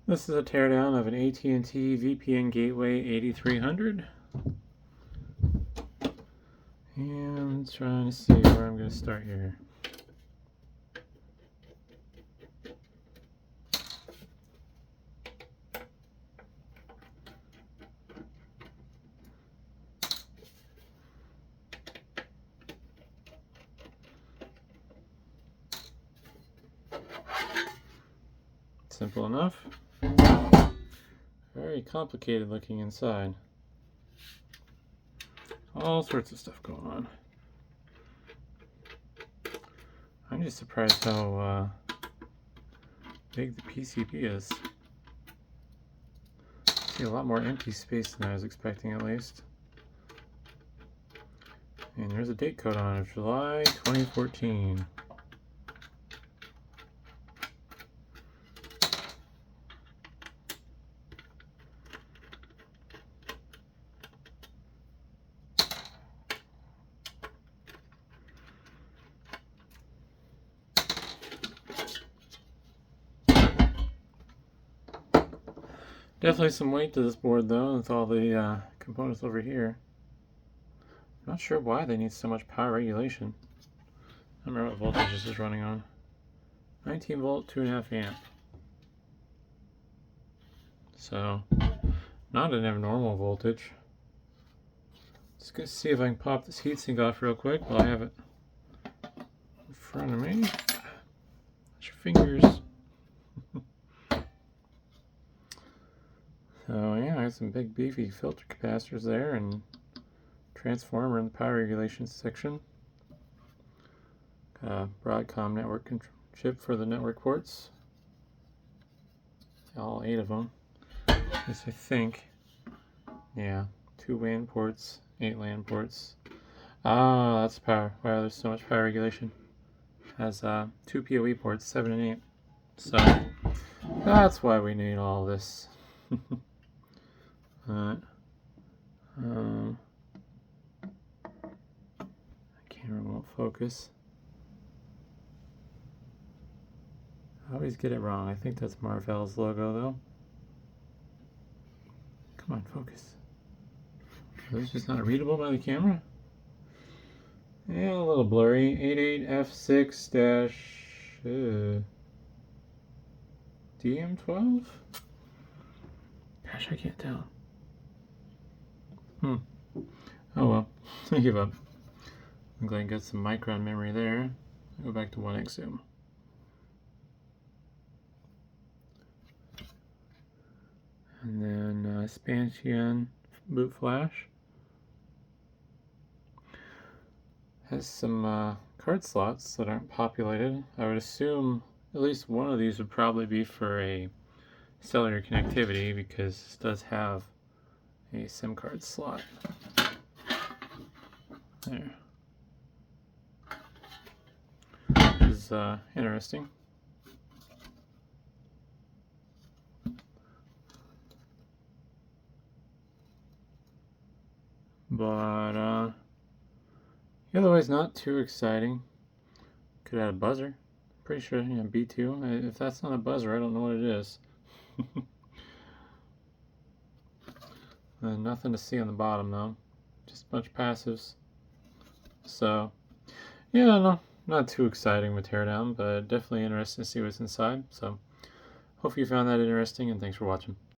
This is a teardown of an AT&T VPN Gateway 8300. And I'm trying to see where I'm going to start here. Simple enough. Very complicated looking inside. All sorts of stuff going on. I'm just surprised how big the PCB is. I see a lot more empty space than I was expecting, at least. And there's a date code on it, July 2014. Definitely some weight to this board though, with all the components over here. I'm not sure why they need so much power regulation. I don't remember what voltage this is running on. 19 volt, 2.5 amp. So, not an abnormal voltage. Let's go see if I can pop this heatsink off real quick while I have it in front of me. Watch your fingers. So yeah, I have some big beefy filter capacitors there and transformer in the power regulation section. Got a Broadcom network chip for the network ports. All 8 of them. Yes, I think. Yeah, 2 WAN ports, 8 LAN ports. Ah, that's power. Wow, there's so much power regulation. Has 2 PoE ports, 7 and 8. So that's why we need all this. Alright. Camera won't focus. I always get it wrong. I think that's Marvell's logo though. Come on, focus. Is this just not readable by the camera? Yeah, a little blurry. 88F6-DM12? Gosh, I can't tell. Oh well, I give up. I'm glad I got some micron memory there. I'll go back to 1x zoom. And then expansion boot flash. Has some card slots that aren't populated. I would assume at least one of these would probably be for a cellular connectivity because this does have a SIM card slot. There. This is interesting. But otherwise not too exciting. Could add a buzzer. Pretty sure, yeah, B2. If that's not a buzzer, I don't know what it is. Nothing to see on the bottom though. Just a bunch of passives. So, yeah, no, not too exciting with teardown, but definitely interesting to see what's inside. So, hope you found that interesting, and thanks for watching.